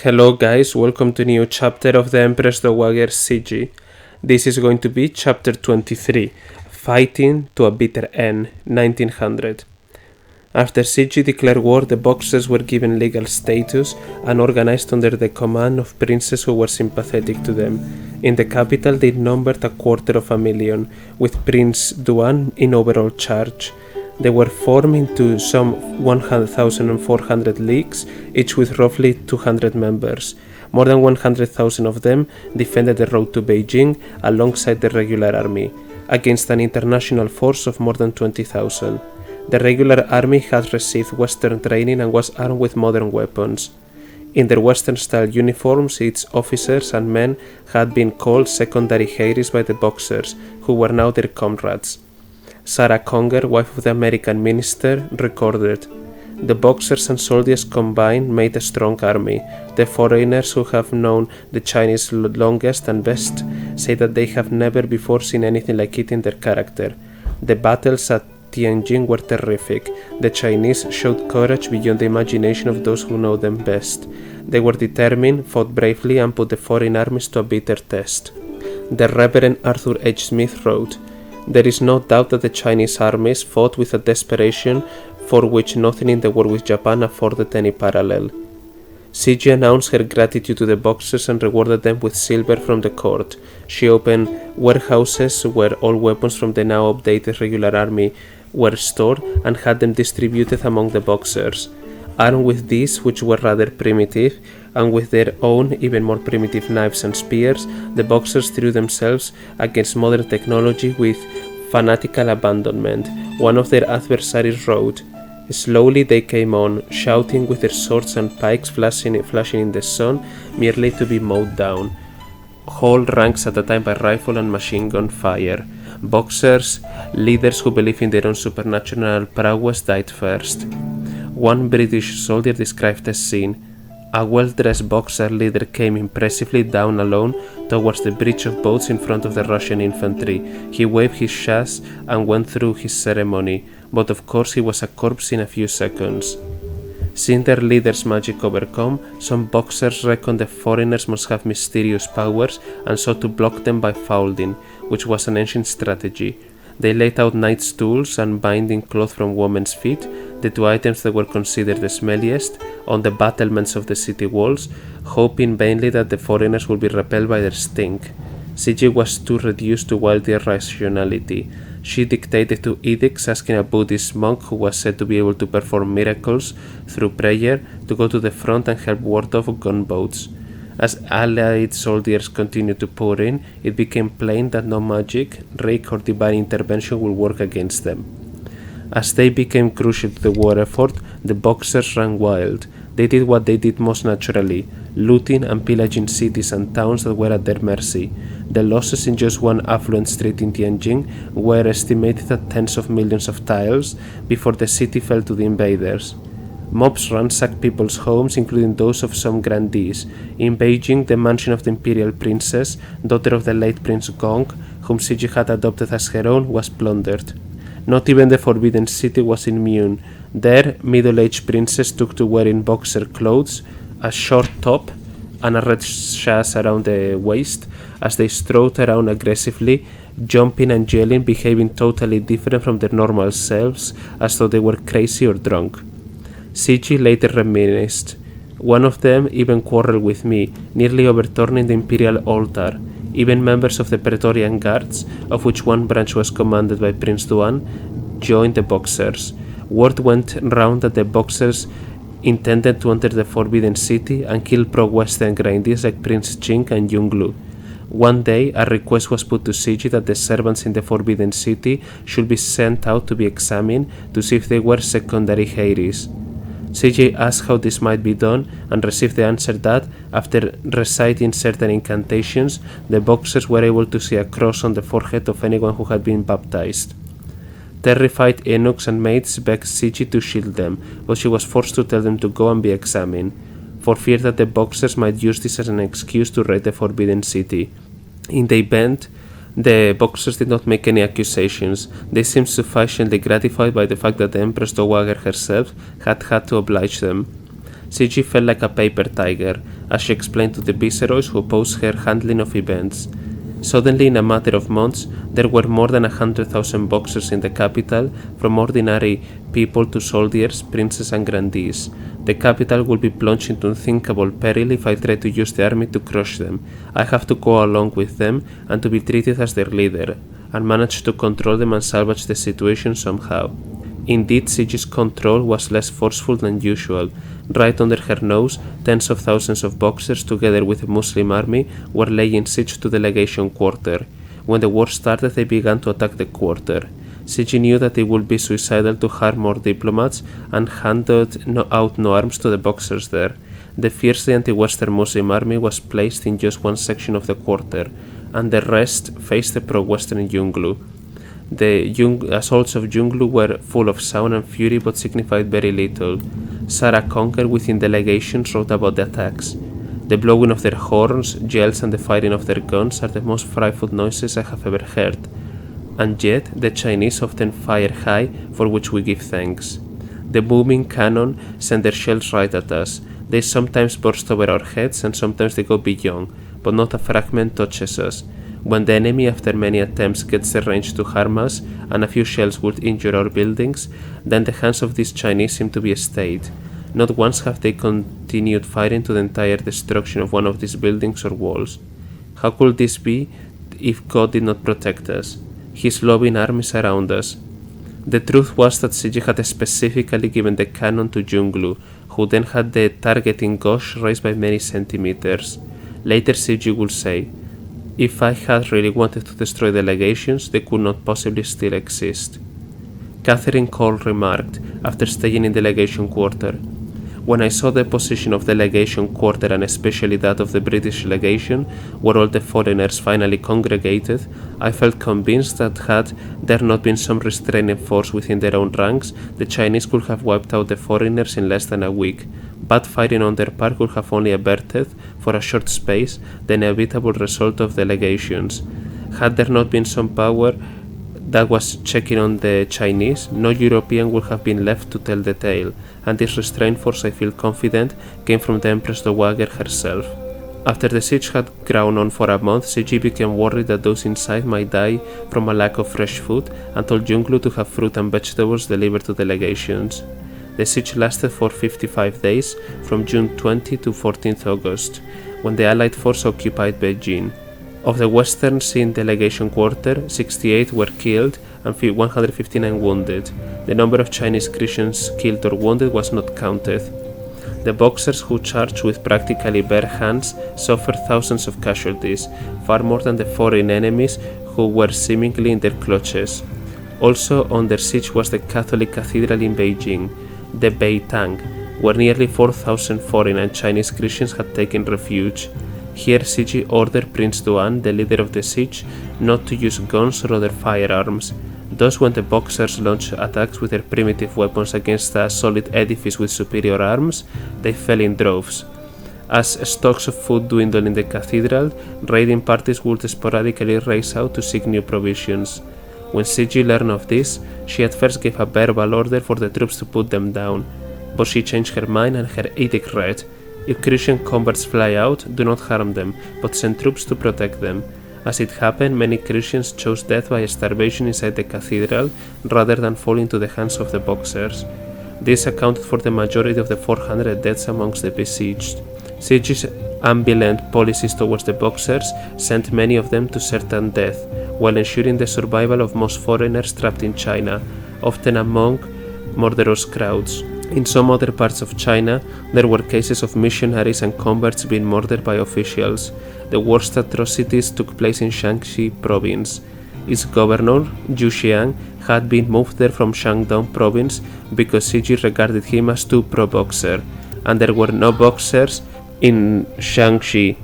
Hello guys, welcome to a new chapter of the Empress Dowager Cixi. This is going to be chapter 23, Fighting to a Bitter End, 1900. After Cixi declared war, the Boxers were given legal status and organized under the command of princes who were sympathetic to them. In the capital they numbered 250,000, with Prince Duan in overall charge. They were formed into some 1,400 leagues, each with roughly 200 members. More than 100,000 of them defended the road to Beijing alongside the regular army, against an international force of more than 20,000. The regular army had received Western training and was armed with modern weapons. In their Western-style uniforms, its officers and men had been called secondary heiries by the Boxers, who were now their comrades. Sarah Conger, wife of the American minister, recorded, "The Boxers and soldiers combined made a strong army. The foreigners who have known the Chinese longest and best say that they have never before seen anything like it in their character. The battles at Tianjin were terrific. The Chinese showed courage beyond the imagination of those who know them best. They were determined, fought bravely, and put the foreign armies to a bitter test." The Reverend Arthur H. Smith wrote, "There is no doubt that the Chinese armies fought with a desperation for which nothing in the war with Japan afforded any parallel." Cixi announced her gratitude to the Boxers and rewarded them with silver from the court. She opened warehouses where all weapons from the now updated regular army were stored and had them distributed among the Boxers. Armed with these, which were rather primitive, and with their own even more primitive knives and spears, the Boxers threw themselves against modern technology with fanatical abandonment. One of their adversaries wrote, "Slowly they came on, shouting with their swords and pikes flashing in the sun, merely to be mowed down. Whole ranks at a time by rifle and machine gun fire. Boxers, leaders who believe in their own supernatural prowess, died first." One British soldier described the scene. A well-dressed Boxer leader came impressively down alone towards the bridge of boats in front of the Russian infantry. He waved his shas and went through his ceremony, but of course he was a corpse in a few seconds. Seeing their leader's magic overcome, some Boxers reckoned the foreigners must have mysterious powers and sought to block them by fouling, which was an ancient strategy. They laid out knight's tools and binding cloth from women's feet, the two items that were considered the smelliest, on the battlements of the city walls, hoping vainly that the foreigners would be repelled by their stink. Cixi was too reduced to wild irrationality. She dictated two edicts asking a Buddhist monk who was said to be able to perform miracles through prayer to go to the front and help ward off gunboats. As allied soldiers continued to pour in, it became plain that no magic, rake, or divine intervention would work against them. As they became crucial to the war effort, the Boxers ran wild. They did what they did most naturally, looting and pillaging cities and towns that were at their mercy. The losses in just one affluent street in Tianjin were estimated at tens of millions of taels before the city fell to the invaders. Mobs ransacked people's homes, including those of some grandees. In Beijing, the mansion of the imperial princess, daughter of the late Prince Gong, whom Cixi had adopted as her own, was plundered. Not even the Forbidden City was immune. There, middle-aged princes took to wearing Boxer clothes, a short top, and a red shas around the waist, as they strode around aggressively, jumping and yelling, behaving totally different from their normal selves, as though they were crazy or drunk. Cixi later reminisced, "One of them even quarreled with me, nearly overturning the imperial altar. Even members of the Praetorian Guards, of which one branch was commanded by Prince Duan, joined the Boxers. Word went round that the Boxers intended to enter the Forbidden City and kill pro-Western grandees like Prince Jing and Yonglu. One day, a request was put to Cixi that the servants in the Forbidden City should be sent out to be examined to see if they were secondary heiries. Cixi asked how this might be done and received the answer that, after reciting certain incantations, the Boxers were able to see a cross on the forehead of anyone who had been baptized. Terrified eunuchs and maids begged Cixi to shield them, but she was forced to tell them to go and be examined, for fear that the Boxers might use this as an excuse to raid the Forbidden City. In the event, the Boxers did not make any accusations. They seemed sufficiently gratified by the fact that the Empress Dowager herself had to oblige them. Cixi felt like a paper tiger, as she explained to the viceroys who opposed her handling of events. Suddenly, in a matter of months, there were more than 100,000 Boxers in the capital, from ordinary people to soldiers, princes and grandees. The capital will be plunged into unthinkable peril if I try to use the army to crush them. I have to go along with them and to be treated as their leader, and manage to control them and salvage the situation somehow. Indeed, Cixi's control was less forceful than usual. Right under her nose, tens of thousands of Boxers, together with a Muslim army, were laying siege to the legation quarter. When the war started, they began to attack the quarter. Cixi knew that it would be suicidal to harm more diplomats and handed out no arms to the Boxers there. The fiercely anti-Western Muslim army was placed in just one section of the quarter, and the rest faced the pro-Western Yunglu. The assaults of Yunglu were full of sound and fury but signified very little. Sarah Conker within the legations wrote about the attacks. The blowing of their horns, yells and the firing of their guns are the most frightful noises I have ever heard. And yet, the Chinese often fire high, for which we give thanks. The booming cannon send their shells right at us. They sometimes burst over our heads and sometimes they go beyond, but not a fragment touches us. When the enemy, after many attempts, gets the range to harm us, and a few shells would injure our buildings, then the hands of these Chinese seem to be stayed. Not once have they continued firing to the entire destruction of one of these buildings or walls. How could this be if God did not protect us? His loving arm is around us. The truth was that Cixi had specifically given the cannon to Yunglu, who then had the targeting gauge raised by many centimeters. Later Cixi would say, "If I had really wanted to destroy the legations, they could not possibly still exist." Catherine Cole remarked, after staying in the legation quarter, "When I saw the position of the legation quarter and especially that of the British legation, where all the foreigners finally congregated, I felt convinced that had there not been some restraining force within their own ranks, the Chinese could have wiped out the foreigners in less than a week. Bad fighting on their part could have only averted, for a short space, the inevitable result of the legations. Had there not been some power that was checking on the Chinese, no European would have been left to tell the tale, and this restraint force, I feel confident, came from the Empress Dowager herself." After the siege had grown on for a month, Cixi became worried that those inside might die from a lack of fresh food, and told Yunglu to have fruit and vegetables delivered to the legations. The siege lasted for 55 days, from June 20 to 14th August, when the Allied force occupied Beijing. Of the Westerns in the legation quarter, 68 were killed and 159 wounded. The number of Chinese Christians killed or wounded was not counted. The Boxers, who charged with practically bare hands, suffered thousands of casualties, far more than the foreign enemies who were seemingly in their clutches. Also under siege was the Catholic Cathedral in Beijing, the Beitang, where nearly 4,000 foreign and Chinese Christians had taken refuge. Here Cixi ordered Prince Duan, the leader of the siege, not to use guns or other firearms. Thus, when the Boxers launched attacks with their primitive weapons against a solid edifice with superior arms, they fell in droves. As stocks of food dwindled in the cathedral, raiding parties would sporadically race out to seek new provisions. When Cixi learned of this, she at first gave a verbal order for the troops to put them down, but she changed her mind and her edict read, "If Christian converts fly out, do not harm them, but send troops to protect them." As it happened, many Christians chose death by starvation inside the cathedral rather than fall into the hands of the Boxers. This accounted for the majority of the 400 deaths amongst the besieged. Cixi's ambivalent policies towards the Boxers sent many of them to certain death, while ensuring the survival of most foreigners trapped in China, often among murderous crowds. In some other parts of China, there were cases of missionaries and converts being murdered by officials. The worst atrocities took place in Shaanxi province. Its governor, Zhu Xiang, had been moved there from Shandong province because Cixi regarded him as too pro-Boxer, and there were no Boxers in Shaanxi.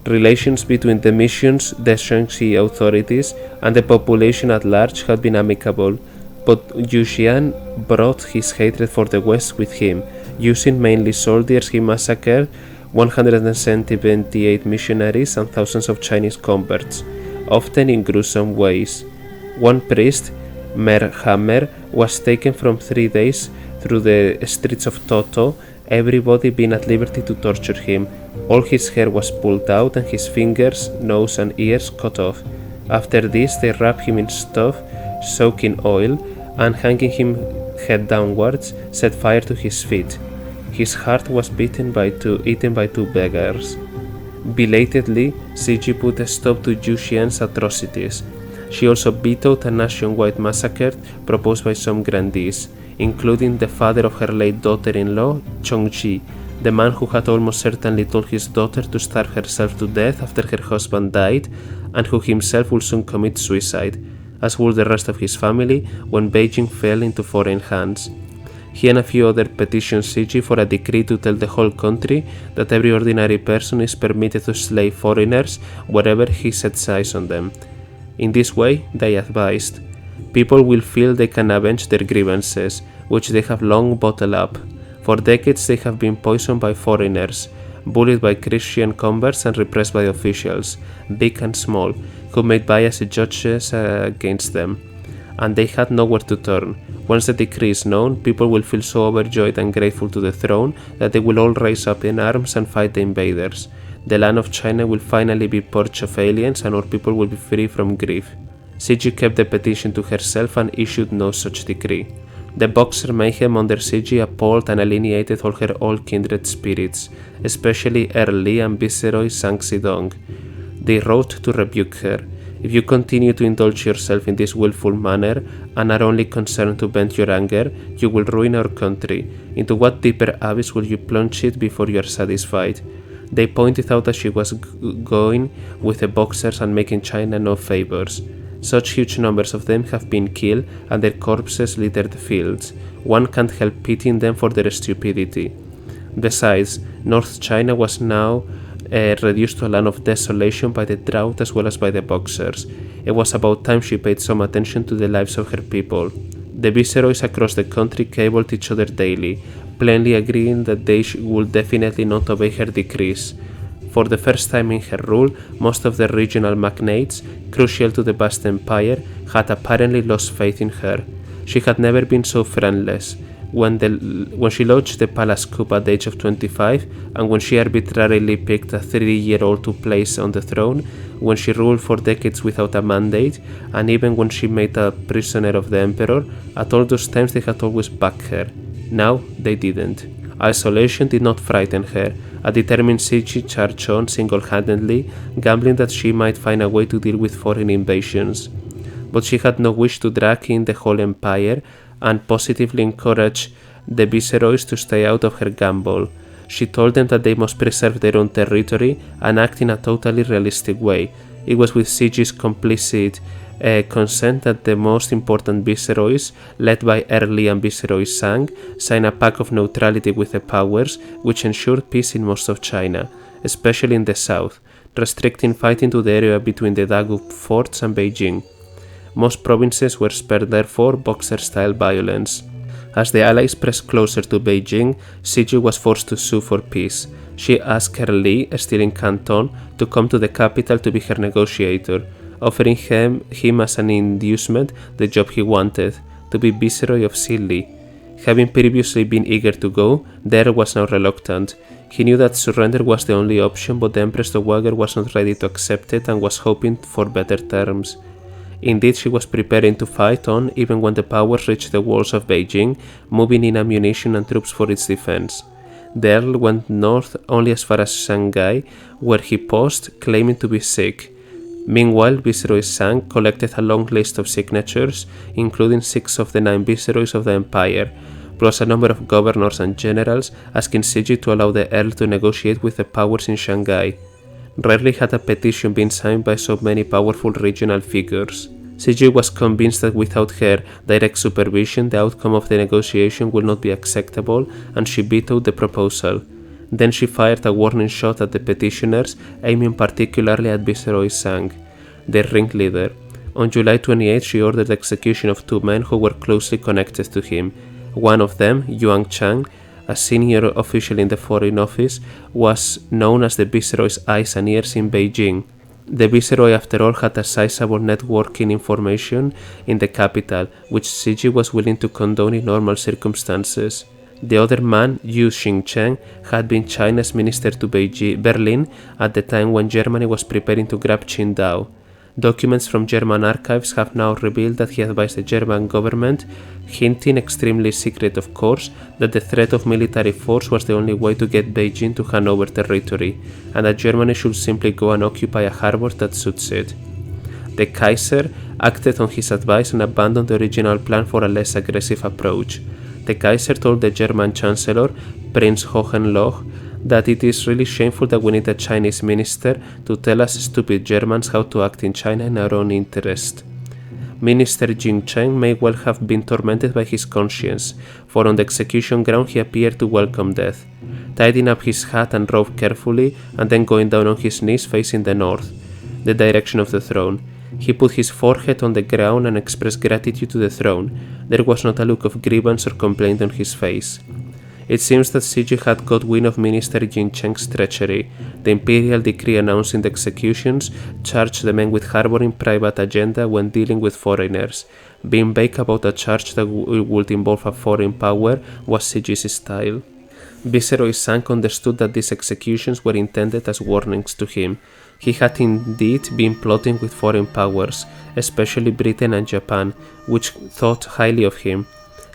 Relations between the missions, the Shaanxi authorities, and the population at large had been amicable, but Zhu Xiang brought his hatred for the West with him. Using mainly soldiers, he massacred 178 missionaries and thousands of Chinese converts, often in gruesome ways. One priest, Mer Hammer, was taken from 3 days through the streets of Toto, everybody being at liberty to torture him. All his hair was pulled out and his fingers, nose and ears cut off. After this they wrapped him in stuff, soaked in oil, and hanging him head downwards, set fire to his feet. His heart was eaten by two beggars. Belatedly, Cixi put a stop to Zhu Xian's atrocities. She also vetoed a nationwide massacre proposed by some grandees, including the father of her late daughter-in-law, Chongji, the man who had almost certainly told his daughter to starve herself to death after her husband died, and who himself would soon commit suicide, as would the rest of his family when Beijing fell into foreign hands. He and a few others petitioned Cixi for a decree to tell the whole country that every ordinary person is permitted to slay foreigners wherever he sets eyes on them. In this way, they advised, people will feel they can avenge their grievances, which they have long bottled up. For decades they have been poisoned by foreigners, bullied by Christian converts and repressed by officials, big and small, who made biased judges against them. And they had nowhere to turn. Once the decree is known, people will feel so overjoyed and grateful to the throne that they will all rise up in arms and fight the invaders. The land of China will finally be purged of aliens and our people will be free from grief. Cixi kept the petition to herself and issued no such decree. The Boxer mayhem under Cixi appalled and alienated all her old kindred spirits, especially Li and Viceroy Zhang Xidong. They wrote to rebuke her. If you continue to indulge yourself in this willful manner and are only concerned to vent your anger, you will ruin our country. Into what deeper abyss will you plunge it before you are satisfied? They pointed out that she was going with the Boxers and making China no favors. Such huge numbers of them have been killed and their corpses litter the fields. One can't help pitying them for their stupidity. Besides, North China was now reduced to a land of desolation by the drought as well as by the Boxers. It was about time she paid some attention to the lives of her people. The viceroys across the country cabled each other daily, plainly agreeing that they would definitely not obey her decrees. For the first time in her rule, most of the regional magnates, crucial to the vast empire, had apparently lost faith in her. She had never been so friendless. When she launched the palace coup at the age of 25, and when she arbitrarily picked a 3-year-old to place on the throne, when she ruled for decades without a mandate, and even when she made a prisoner of the emperor, at all those times they had always backed her. Now they didn't. Isolation did not frighten her. A determined Cixi charged on single-handedly, gambling that she might find a way to deal with foreign invasions. But she had no wish to drag in the whole empire and positively encourage the viceroys to stay out of her gamble. She told them that they must preserve their own territory and act in a totally realistic way. It was with Cixi's complicit consent that the most important viceroys, led by Li and Viceroy Zhang, signed a pact of neutrality with the powers, which ensured peace in most of China, especially in the south, restricting fighting to the area between the Dagu forts and Beijing. Most provinces were spared therefore Boxer-style violence. As the Allies pressed closer to Beijing, Cixi was forced to sue for peace. She asked Li, still in Canton, to come to the capital to be her negotiator, offering him as an inducement the job he wanted, to be Viceroy of Cixi. Having previously been eager to go, Der was now reluctant. He knew that surrender was the only option, but the Empress Dowager was not ready to accept it and was hoping for better terms. Indeed, she was preparing to fight on even when the powers reached the walls of Beijing, moving in ammunition and troops for its defense. Der went north only as far as Shanghai, where he paused, claiming to be sick. Meanwhile, Viceroy Zhang collected a long list of signatures, including 6 of the 9 viceroys of the empire, plus a number of governors and generals, asking Cixi to allow the Earl to negotiate with the powers in Shanghai. Rarely had a petition been signed by so many powerful regional figures. Cixi was convinced that without her direct supervision, the outcome of the negotiation would not be acceptable, and she vetoed the proposal. Then she fired a warning shot at the petitioners, aiming particularly at Viceroy Zhang, their ringleader. On July 28, she ordered the execution of 2 men who were closely connected to him. One of them, Yuan Chang, a senior official in the Foreign Office, was known as the Viceroy's eyes and ears in Beijing. The Viceroy, after all, had a sizable network in information in the capital, which Cixi was willing to condone in normal circumstances. The other man, Yu Xingcheng, had been China's minister to Berlin at the time when Germany was preparing to grab Qingdao. Documents from German archives have now revealed that he advised the German government, hinting, extremely secret of course, that the threat of military force was the only way to get Beijing to hand over territory, and that Germany should simply go and occupy a harbor that suits it. The Kaiser acted on his advice and abandoned the original plan for a less aggressive approach. The Kaiser told the German Chancellor, Prince Hohenlohe, that it is really shameful that we need a Chinese minister to tell us stupid Germans how to act in China in our own interest. Minister Xingcheng may well have been tormented by his conscience, for on the execution ground he appeared to welcome death, tidying up his hat and robe carefully and then going down on his knees facing the north, the direction of the throne. He put his forehead on the ground and expressed gratitude to the throne. There was not a look of grievance or complaint on his face. It seems that Cixi had got wind of Minister Xingcheng's treachery. The imperial decree announcing the executions charged the men with harboring private agenda when dealing with foreigners. Being vague about a charge that would involve a foreign power was Cixi's style. Viceroy Sang understood that these executions were intended as warnings to him. He had indeed been plotting with foreign powers, especially Britain and Japan, which thought highly of him.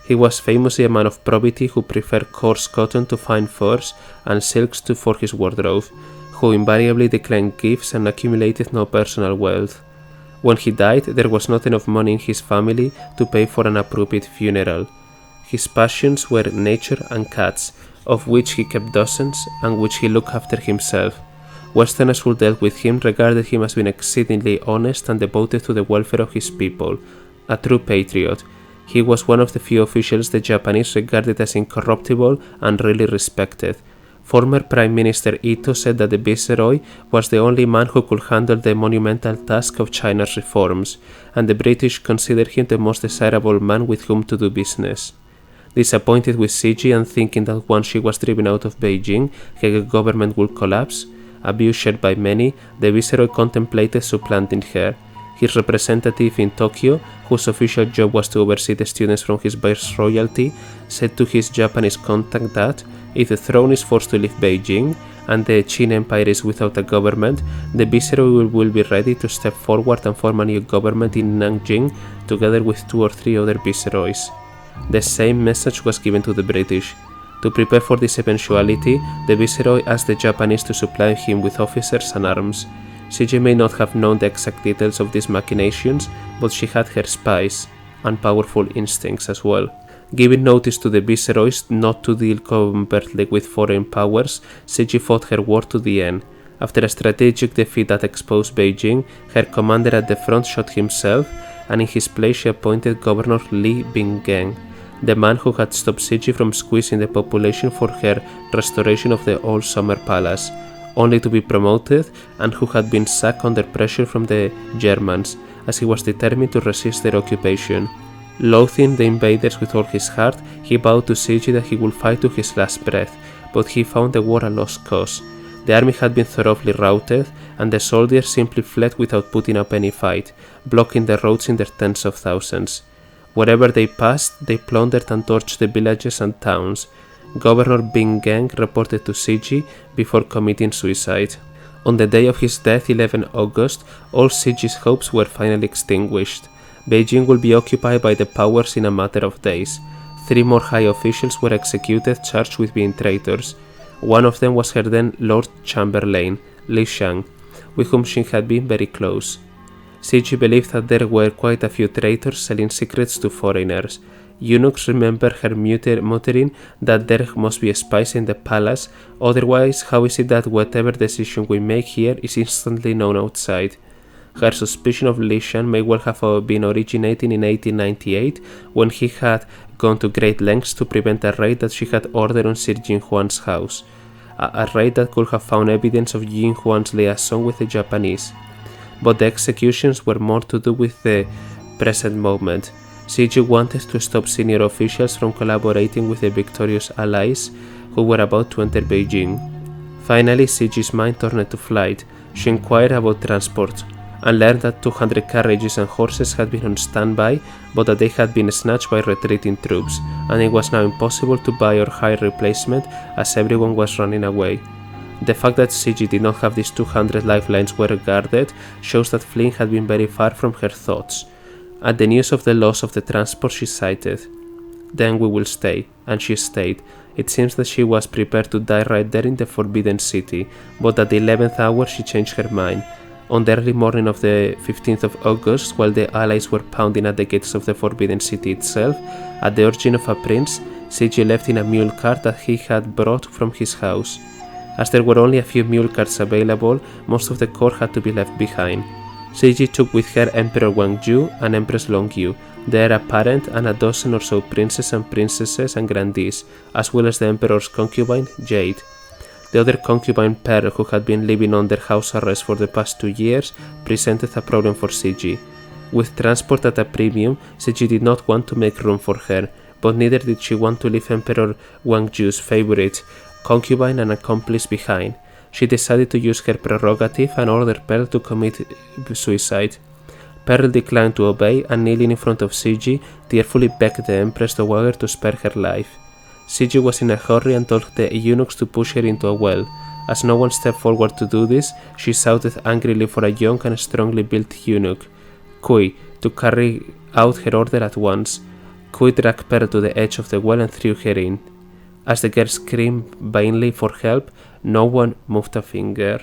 He was famously a man of probity who preferred coarse cotton to fine furs and silks for his wardrobe, who invariably declined gifts and accumulated no personal wealth. When he died, there was not enough money in his family to pay for an appropriate funeral. His passions were nature and cats, of which he kept dozens and which he looked after himself. Westerners who dealt with him regarded him as being exceedingly honest and devoted to the welfare of his people, a true patriot. He was one of the few officials the Japanese regarded as incorruptible and really respected. Former Prime Minister Ito said that the Viceroy was the only man who could handle the monumental task of China's reforms, and the British considered him the most desirable man with whom to do business. Disappointed with Cixi and thinking that once she was driven out of Beijing, her government would collapse, a view shared by many, the Viceroy contemplated supplanting her. His representative in Tokyo, whose official job was to oversee the students from his viceroyalty, said to his Japanese contact that, if the throne is forced to leave Beijing and the Qin Empire is without a government, the Viceroy will be ready to step forward and form a new government in Nanjing together with 2 or 3 other Viceroys. The same message was given to the British. To prepare for this eventuality, the Viceroy asked the Japanese to supply him with officers and arms. Cixi may not have known the exact details of these machinations, but she had her spies and powerful instincts as well. Giving notice to the Viceroys not to deal covertly with foreign powers, Cixi fought her war to the end. After a strategic defeat that exposed Beijing, her commander at the front shot himself, and in his place she appointed Governor Li Bingeng, the man who had stopped Cixi from squeezing the population for her restoration of the old summer palace, only to be promoted, and who had been sacked under pressure from the Germans, as he was determined to resist their occupation. Loathing the invaders with all his heart, he vowed to Cixi that he would fight to his last breath, but he found the war a lost cause. The army had been thoroughly routed, and the soldiers simply fled without putting up any fight, blocking the roads in their tens of thousands. Wherever they passed, they plundered and torched the villages and towns. Governor Bingeng reported to Cixi before committing suicide. On the day of his death, 11 August, all Cixi's hopes were finally extinguished. Beijing will be occupied by the powers in a matter of days. 3 more high officials were executed charged with being traitors. One of them was her then Lord Chamberlain, Li Shang, with whom she had been very close. Cixi believed that there were quite a few traitors selling secrets to foreigners. Eunuchs remember her muttering that there must be spies in the palace, otherwise how is it that whatever decision we make here is instantly known outside? Her suspicion of Li Shan may well have been originating in 1898, when he had gone to great lengths to prevent a raid that she had ordered on Sir Jin Huan's house, a raid that could have found evidence of Jin Huan's liaison with the Japanese. But the executions were more to do with the present moment. Cixi wanted to stop senior officials from collaborating with the victorious allies who were about to enter Beijing. Finally, Cixi's mind turned to flight. She inquired about transport. and learned that 200 carriages and horses had been on standby, but that they had been snatched by retreating troops, and it was now impossible to buy or hire replacement as everyone was running away. The fact that Cixi did not have these 200 lifelines well guarded shows that fleeing had been very far from her thoughts. At the news of the loss of the transport, she cited, "Then we will stay," and she stayed. It seems that she was prepared to die right there in the Forbidden City, but at the 11th hour she changed her mind. On the early morning of the 15th of August, while the allies were pounding at the gates of the Forbidden City itself, at the urging of a prince, Cixi left in a mule cart that he had brought from his house. As there were only a few mule carts available, most of the court had to be left behind. Cixi took with her Emperor Wangju and Empress Longyu, the heir apparent, and a dozen or so princes and princesses and grandees, as well as the emperor's concubine, Jade. The other concubine Pearl, who had been living under house arrest for the past 2 years, presented a problem for Cixi. With transport at a premium, Cixi did not want to make room for her, but neither did she want to leave Emperor Wangju's favorite concubine and accomplice behind. She decided to use her prerogative and ordered Pearl to commit suicide. Pearl declined to obey and, kneeling in front of Cixi, tearfully begged the Empress Dowager to spare her life. Cixi was in a hurry and told the eunuchs to push her into a well. As no one stepped forward to do this, she shouted angrily for a young and strongly built eunuch, Kui, to carry out her order at once. Kui dragged Pearl to the edge of the well and threw her in. As the girl screamed vainly for help, no one moved a finger.